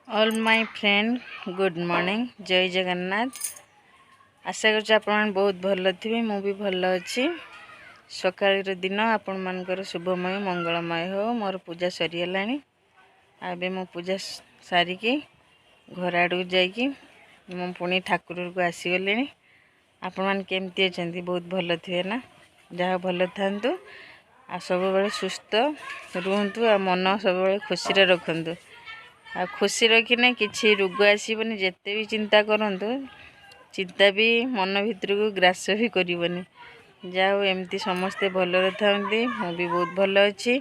All my friend good morning जय जगन्नाथ। आशा कर आप बहुत भल थे भी भल अच्छी। सकाळ दिन आपण मानकर शुभमय मंगलमय हो। मोर पूजा सरीगला। आबे मो पूजा सारिकी घर आड़ जाकि मु पुणी ठाकुर को आसीगले। आपण मान केमती अछंती? बहुत भल थे ना? जहाँ भल थांतु आ सब बेले सुस्थ रुहतु आ मन सब बेले खुशी रे रखंतु। आ खुशी रखिने किसी रोग आसबनी। जिते भी चिंता करंतु चिंता भी मन भीतर को ग्रास भी करबनी। जाओ एमती समस्ते भलरे थांती। मु भी बहुत भल अच्छी।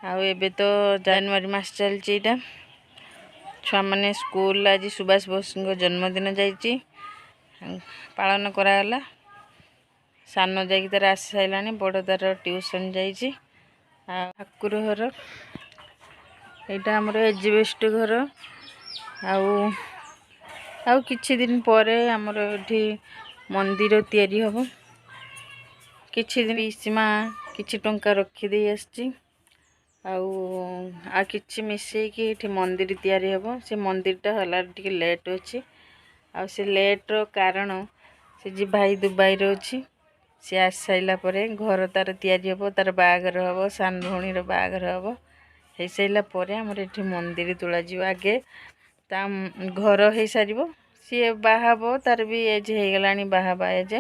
आबे तो जनवरी मास चलती। यहाँ छुआ मैंने स्कूल आज सुभाष बोस जन्मदिन जाइए पालन कराला। सान जा तार आसी सारा बड़ तार ट्यूशन जाइए। ठाकुर घर यहाँ आमर एजबेस्ट घर आउ किछि दिन पर आमर एठी मंदिर तैयारी हबो। किछि दिन सीमा किछि टंका रखी दे आछि आ किछि मिसे कि एठी मंदिर तैयारी हबो। से मंदिरटा हला टिके लेट अछि। आ से लेट रो कारण से जी भाई दुबई रो अछि। से आस साइला परे घर तार तैयारी हबो। तार बागर हबो। सान भौणी रो बागर हबो। हो सारा पर आमर ये मंदिर तोला जी आगे ता घर हो सार सी बाहब। तार भी एज हो गला बाहबा एज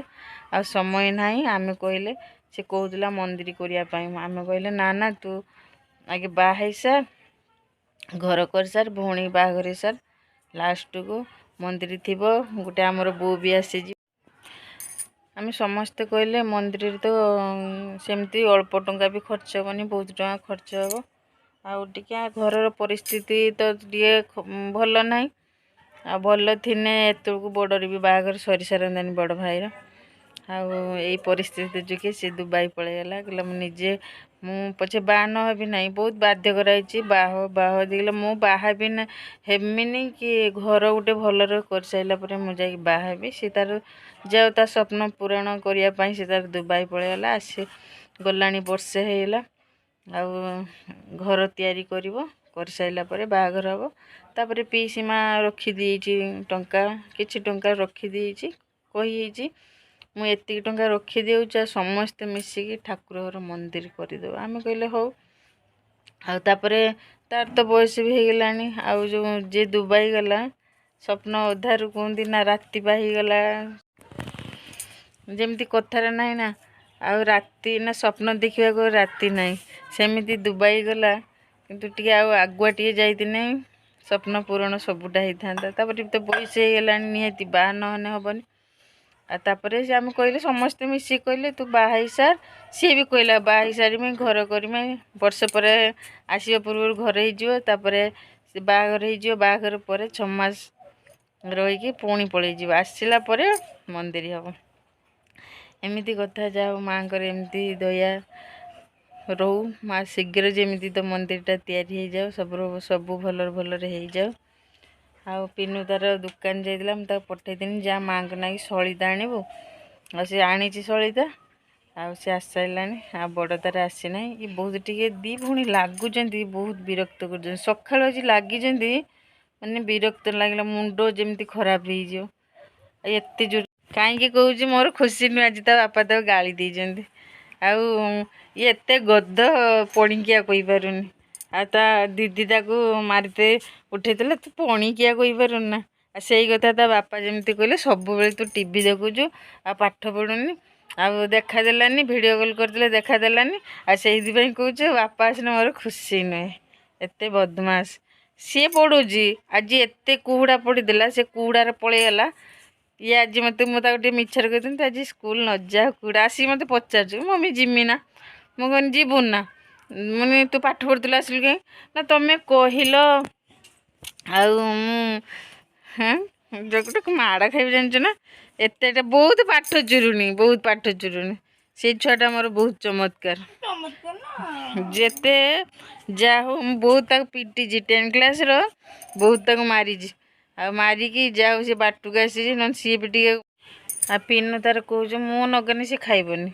आ समय ना। आम कहले से कहला मंदिर करने आम कहले ना ना तू आगे बाहे सार घर कर सार भौणी बाहर सार लास्ट को मंदिर थी गोटे आमर बो भी आसी। आम समस्ते कहले मंदिर तो सेमती अल्प टंका भी खर्च हेनी बहुत टंका खर्च हे। आउ टिके घर परिस्थिति तो टे भल ना। आ भल थिने एतु बड़र भी बाहर सरी सारंतानी बड़ भाईर। आई परिस्थिति जोगे सी दुबई पलैगला। कहला निजे मु पछे बाहा न हेबी ना। बहुत बाध्य कराई बाह बाह दिला मु बाहा भी ना हेमिनी कि घर गोटे भलर कर साइला परे मु जाई बाहा हेबी। सी तार जाओ ता स्वप्न पूरण करिया पई से तार दुबई पलैगला। आसे गलानी वर्षे हेला। घर तैयारी कर साइला परे बाहाघर हम। तापर पीसी माँ रखी देइछि टंका किछि टंका रखी देइछि कहि मु एतिक टंका रखी देउचा समस्त मिसिकी ठाकुर घर मंदिर करदेव। आम कहले हौ। तापरे तार तो बयस भी होगलानी। आउ जो जे दुबई गला स्वप्न अधारू कहती ना राति पाहीगला जमती कथार ना ना। आउ राति ना स्वप्न देखा को राति ना सेमती दुबई गला किंतु टी आगुआ टे जाइने स्वप्न पूरण सबूटा होता। तापर तो बयस होगला निहती बाहा नहने हेनी। आतापर से आम कहले समस्ते मिसिक कहले तू बाहाई सार। सी भी कहला बाहाई सारी घर करमे वर्ष पर आसिया पूर्व घर हो बाहाघर हो। बाहाघर पर 6 मास रहीकि पुणी पलैज आसला मंदिर हम। एमती कथा जाओ माँ एमती दया रो माँ शीघ्र जमी तो मंदिरटा तैयारी हो जाओ सब भलर भलर हो जाओ। आ पिनू तार दुकान जाइला मुझे पठेदेनी जहाँ माँ को ना सलिता आणबू आ सी आनी सलिता आ सी आस सारा आ बड़ तार आसी ना। ये बहुत टे दी भौणी लगुच बहुत विरक्त कर सका आज लगी मैंने विरक्त लगला मुंड जमी खराब हो एत जोर कहीं कौच मोर खुशी नुह आज ता बापा तो गाली देते आते गद पणिकिया कही पारुनी। आ ता दीदी ताको मारते उठेला तू पणिकिया कही पारुना। से कथा ता बापा जमी कहले सब बेले तू टीवी देखुचु आ पाठ पढ़ुनी आ देखा देलानी वीडियो कॉल करते देखा देलानी आ से कौच बापा आसने मोर खुशी नुहे एत बदमाश सी पढ़ुची। आज एत कुहुड़ा पड़ीदेला से कुहुड़ार पलैगला। ये आज मत मुझे मिछर कहते आज स्कूल न जा कुड़ा आसी मत पचार मम्मी जिमी ना मुझे जीवुन ना मैंने तू पाठ पढ़ुला आसिल कहीं ना तुम्हें कहल हाँ गोटे माड़ खाइबी जानछु ना एत बहुत पाठ चुरुनी बहुत पाठ चुरुनी। से छुआटा मोर बहुत चमत्कार जेते जा हो बहुत पिटी 10 क्लास रो बहुत मारी आ मारिकी जाऊ से बाटू को आसी न सी भी टे आ पिन तार कौच मु नगनी से खाइबनी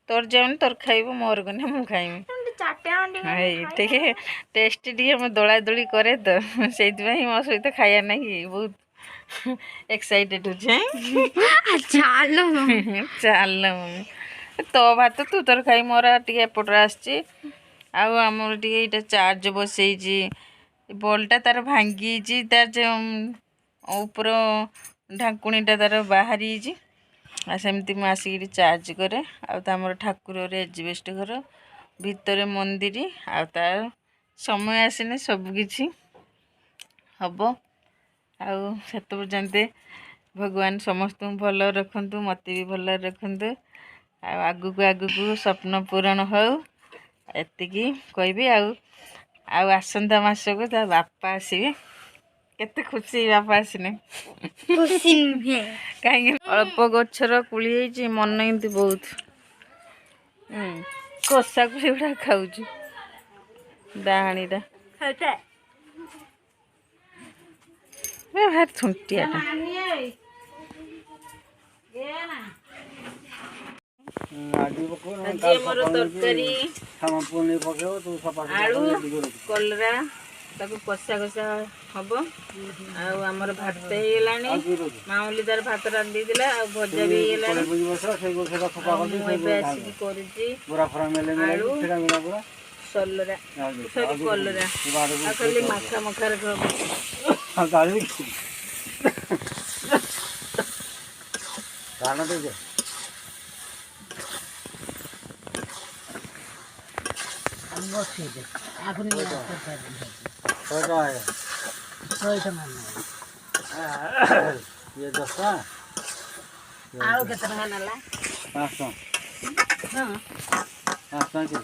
तोर जाऊनी तोर खाइब मोर गने मु खाइबी। ଟିକେ ଟେଷ୍ଟି ଟିକେ ମୁଁ ଦୋଳା ଦୋଳି କରେ ତ ସେଇଥିପାଇଁ ମୋ ସହିତ ଖାଇବା ନାଗି ବହୁତ ଏକ୍ସାଇଟେଡ୍ ହଉଛି। ଚାଲ ମମି ତୋ ଭାତ ତୁ ତୋର ଖାଇ, ମୋର ଟିକେ ଏପଟରେ ଆସିଛି। ଆଉ ଆମର ଟିକେ ଏଇଟା ଚାର୍ଜ ବସେଇଛି, ବଲ୍ଟା ତାର ଭାଙ୍ଗିଛି, ତାର ଯେଉଁ ଉପର ଢାଙ୍କୁଣୀଟା ତାର ବାହାରିଛି। ଆଉ ସେମିତି ମୁଁ ଆସିକିରି ଚାର୍ଜ କରେ। ଆଉ ତ ଆମର ଠାକୁରରେ ଏଜବେଷ୍ଟ ଘର ଭିତରେ ମନ୍ଦିର, ଆଉ ତାର ସମୟ ଆସିନେ ସବୁକିଛି ହବ। ଆଉ ସେତେ ପର୍ଯ୍ୟନ୍ତେ ଭଗବାନ ସମସ୍ତଙ୍କୁ ଭଲରେ ରଖନ୍ତୁ, ମୋତେ ବି ଭଲରେ ରଖନ୍ତୁ। ଆଉ ଆଗକୁ ସ୍ୱପ୍ନ ପୂରଣ ହଉ, ଏତିକି କହିବି। ଆଉ ଆସନ୍ତା ମାସକୁ ତା ବାପା ଆସିବେ, କେତେ ଖୁସି ବାପା ଆସିନେ। କାହିଁକି ଅଳ୍ପ ଗଛର କୁଳି ହେଇଛି, ମନ ଏମିତି ବହୁତ କଷାକୁ ସେଗୁଡ଼ା ଖାଉଛି ଡାହାଣୀଟା ଭାରି ଥୁଣ୍ଟିଆଟା। ଆଜି ଆମର ତରକାରୀ ଆଳୁ କଲରା ତାକୁ କଷା କଷା ହବ। ଆଉ ଆମର ଭାତ ହେଇଗଲାଣି, ମାଉଲି ତାର ଭାତ ରାନ୍ଧି ଦେଇଥିଲା, ଆଉ ଭଜା ବି ହେଇଗଲାଣି। ମୁଁ ଏବେ ଆସିକି କରୁଛି ଆଳୁ କଲରା, ଆଉ ଖାଲି ମାଖା ମଖାରେ ହବ। ଆଉ କେତେ ଟଙ୍କା ନେଲା? 500। ହଁ 500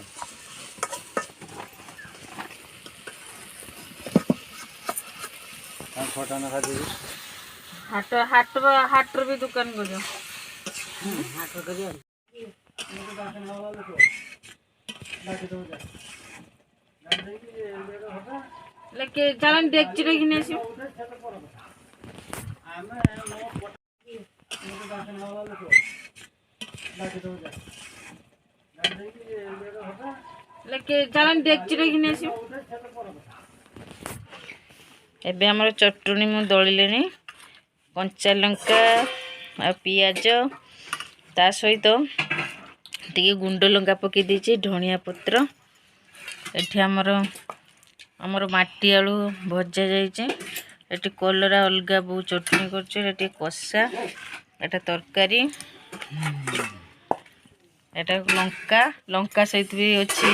ହାଟର ବି ଦୋକାନ କରିବ। ହାଟ କରିବା ଚାଲ ଡେକ୍ଚି ରଖିନି ଆସିବ। ଏବେ ଆମର ଚଟୁଣି ମୁଁ ଦଳିଲେଣି, କଞ୍ଚା ଲଙ୍କା ଆଉ ପିଆଜ, ତା ସହିତ ଟିକେ ଗୁଣ୍ଡ ଲଙ୍କା ପକାଇ ଦେଇଛି, ଧଣିଆ ପତ୍ର। ଏଠି ଆମର ମାଟି ଆଳୁ ଭଜା ଯାଇଛି, ଏଠି କଲରା ଅଲଗା ବୋଉ ଚଟଣି କରୁଛି, ଏଠି କଷା, ଏଟା ତରକାରୀ, ଏଟା ଲଙ୍କା ସହିତ ବି ଅଛି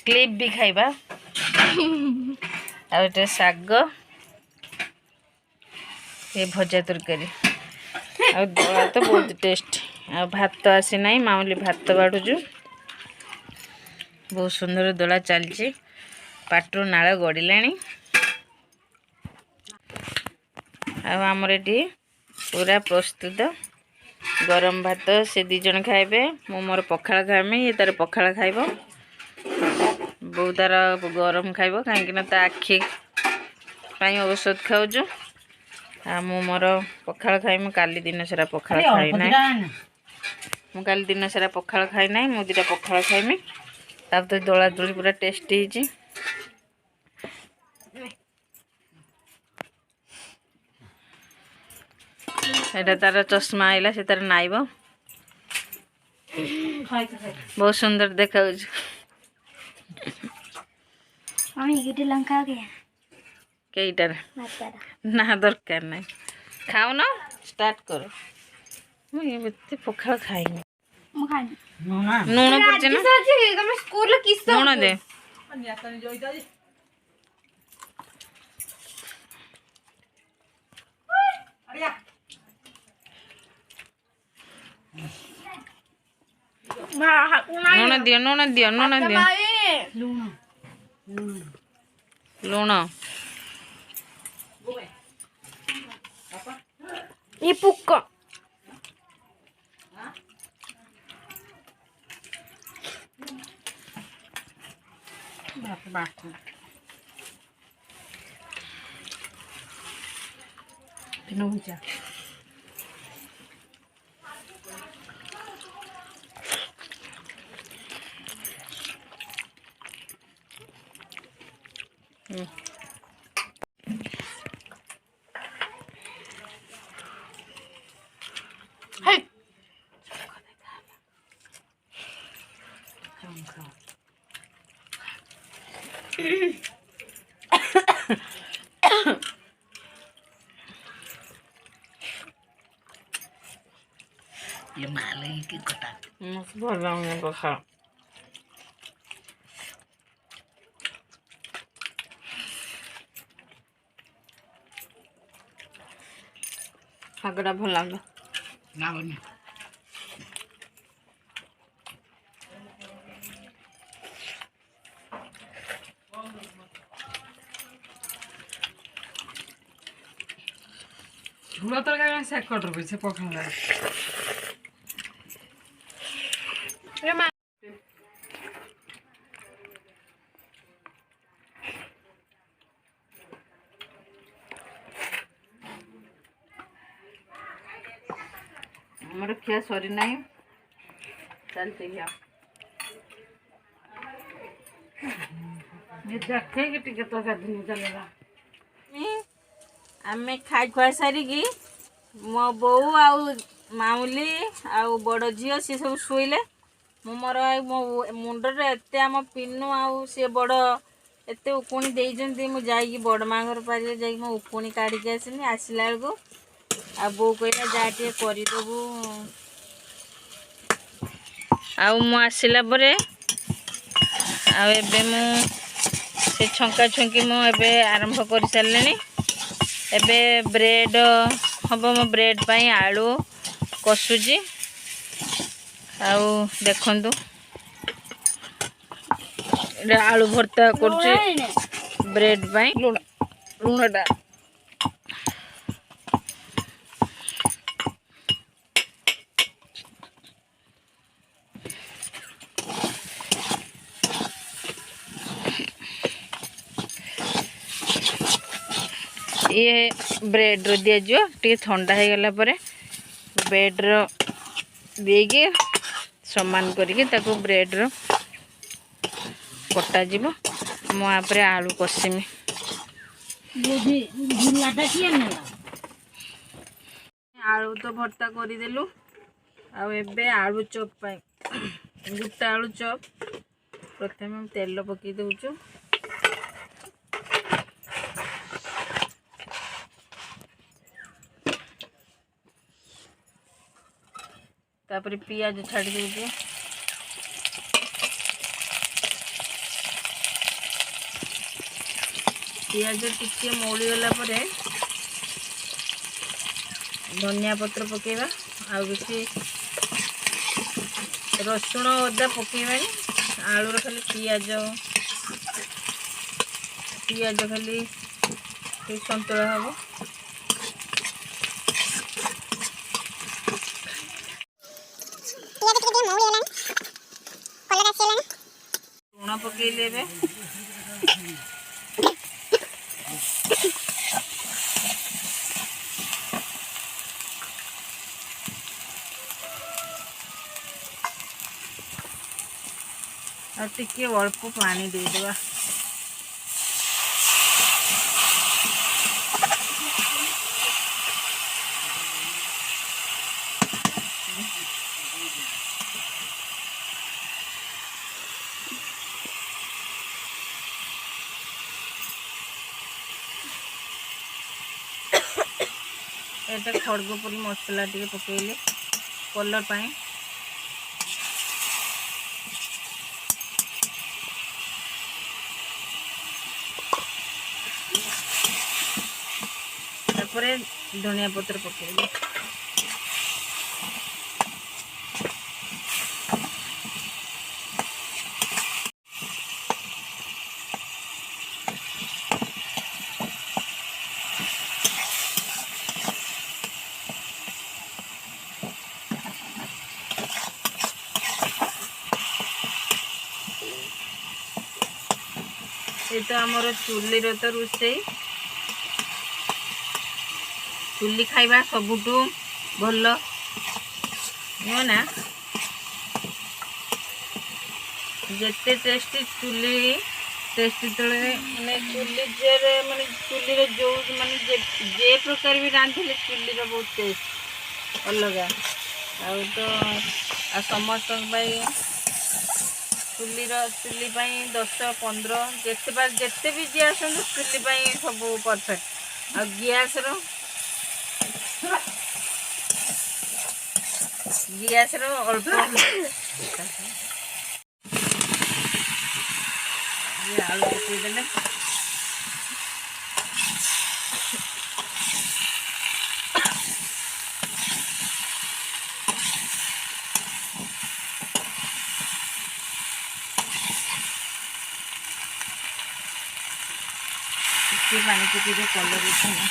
କ୍ଲିପ୍ ବି ଖାଇବା। ଆଉ ଏଟା ଶାଗ, ଏ ଭଜା ତରକାରୀ, ଆଉ ଦଳା ତ ବହୁତ ଟେଷ୍ଟ। ଆଉ ଭାତ ଆସିନାହିଁ, ମାଉଲି ଭାତ ବାଢ଼ୁଛୁ। ବହୁତ ସୁନ୍ଦର ଦଳା ଚାଲିଛି, ପାଟିରୁ ନାଳ ଗଡ଼ିଲାଣି। ଆଉ ଆମର ଏଠି ପୁରା ପ୍ରସ୍ତୁତ ଗରମ ଭାତ, ସେ 2 ଜଣ ଖାଇବେ, ମୁଁ ମୋର ପଖାଳ ଖାଇମି, ଇଏ ତାର ପଖାଳ ଖାଇବ। ବୋଉ ତାର ଗରମ ଖାଇବ, କାହିଁକିନା ତା ଆଖି ପାଇଁ ଔଷଧ ଖାଉଛୁ। ଆଉ ମୁଁ ମୋର ପଖାଳ ଖାଇମି, କାଲି ଦିନ ସାରା ପଖାଳ ଖାଇନାହିଁ। ମୁଁ କାଲି ଦିନ ସାରା ପଖାଳ ଖାଇନାହିଁ, ମୁଁ 2ଟା ପଖାଳ ଖାଇମି। ତାପରେ ଦଳା ଦୋଳି ପୁରା ଟେଷ୍ଟି ହେଇଛି। ଏଇଟା ତାର ଚଷମା ଆଇଲା, ସେ ତାର ନାଇବ। ବହୁତ ସୁନ୍ଦର ଦେଖାଯାଉଛି। କେଇଟାରେ ନା ଦରକାର ନାହିଁ, ଖାଉନ, ଷ୍ଟାର୍ଟ କର। ମୁଁ ଏତେ ପଖାଳ ଖାଇନି, ଲୁଣ ପଡୁଛି ନା, ଲୁଣ ଦେ। ଲୁଣ ଦିଅ, ଲୁଣ ଦିଅ, ଲୁଣ ଦିଅ, ଲୁଣ। ଏ ପୁକ ये माले की कटा ଭଲ ଲାଗୁନି ପଖାଳ। ଶାଗଟା ଭଲ ଲାଗୁନି। ଲାଗୁନି। ଝୁଳ ତରକାରୀ ସେକଟ ରୂପେ ସେ ପଖାଳ ଆମର ଖିଆ ସରି ନାହିଁ ଚାଲିଛି ଖିଆ। ଦେଖେଇକି ଟିକେ ତ ଗାଧି ଚାଲିଲା। ଆମେ ଖାଇ ଖୁଆ ସାରିକି ମୋ ବୋଉ ଆଉ ମାଉଲି ଆଉ ବଡ଼ ଝିଅ ସିଏ ସବୁ ଶୋଇଲେ। ମୁଁ ମୋର ମୋ ମୁଣ୍ଡରେ ଏତେ ଆମ ପିନୁ ଆଉ ସିଏ ବଡ଼ ଏତେ ଉକୁଣି ଦେଇଛନ୍ତି। ମୁଁ ଯାଇକି ବଡ଼ ମା ଘର ପାରିରେ ଯାଇକି ମୋ ଉକୁଣି କାଢ଼ିକି ଆସିନି। ଆସିଲା ବେଳକୁ ଆଉ ବୋଉ କହିଲା ଯା ଟିକେ କରିଦେବୁ। ଆଉ ମୁଁ ଆସିଲା ପରେ ଆଉ ଏବେ ମୁଁ ସେ ଛଙ୍କା ଛୁଙ୍କି ମୁଁ ଏବେ ଆରମ୍ଭ କରିସାରିଲିଣି। ଏବେ ବ୍ରେଡ଼ ହବ। ମୋ ବ୍ରେଡ଼ ପାଇଁ ଆଳୁ କଷୁଛି। ଆଉ ଦେଖନ୍ତୁ ଏଇଟା ଆଳୁ ଭର୍ତ୍ତା କରୁଛି ବ୍ରେଡ଼ ପାଇଁ। ଲୁଣଟା ये ब्रेड रो दिया टे ठंडा हो गला पर ब्रेड रो देके समान करके ताको ब्रेड रो कटा जीव। मो आपरे आलू कषिमी। आलू तो भर्ता करदेलु। आबे आलू चॉप पाई गोटा आलू चॉप प्रथम तेल पकई दउचु। तापर पियाज छाड़ी दउचु। पियाज टिके मौली गला परे धनिया पत्र पकेवा। आ बेसी रसुण अदा पकेबानी। आलू खाली पियाज खाली सन्तुला हम। लुण पकेले टिके अल्प पानी देदेवा। एटा खड़गपुरी मसला टे पकेले कलर पाई। तापरे धनिया पत्र पकेले। ये तो आमर चुली तो रोषे चुली खाइबा सबुठू भल नुह ना। जेते टेस्टी चुली टेस्ट जेतले माने चुली जे माने चुली रे जो माने जे प्रकार भी रांधिले चुली रे बहुत टेस्ट अलग आ तो आ समस्त भाई चुली पाई 10-15 जेते भी जी आस चुली पाई सब परफेक्ट आ गैस रो अल्प ये आलू पकेदेले पानी पकेदे कलर उठना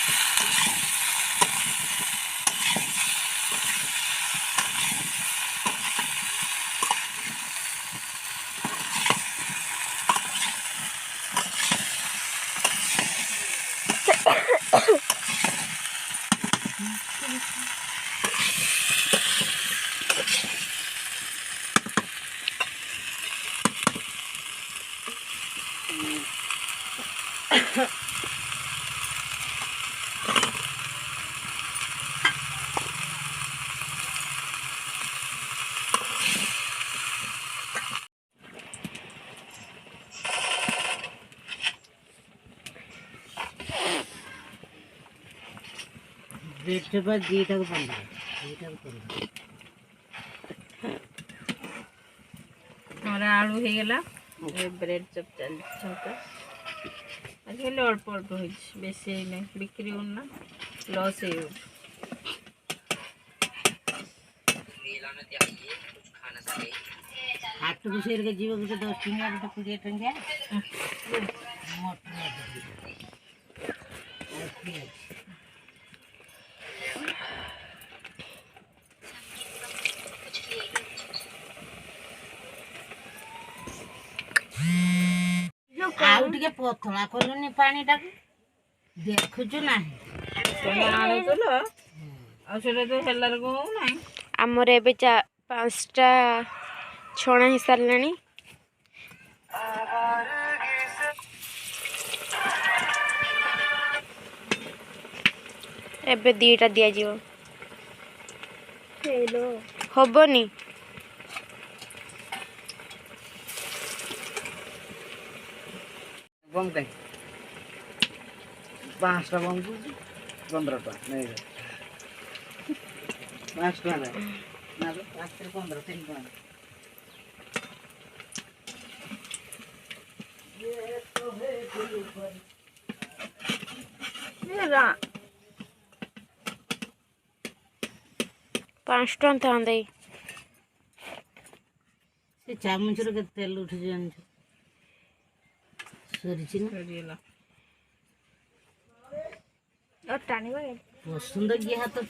ब्रेड चप दीटा को 15 हमारा आलू हो गला ब्रेड चप चल आज अल्प अल्प हो बेसी नहीं बिक्री होना लॉस है हाट को शेर के जीव के 10 टंकिया के 20 टंकिया आउ टिके पतला कलुनी पानी टाक देखुछु नाही तमे आनुचलो आ सेटा तो हेलार को हो नाही आमर एबे 5टा छणा ही सारलानी एबे 2टा दिया जीव हेलो होबनी बम कहीं 5टा बम 15 टा नहीं 5 टा ना 5 से 15 3 टा ये तो है दिल पर मेरा 5 टन थांदे से चामच रे तेल उठ जान सरिचिन सरियला और टाणी पसंद गया तो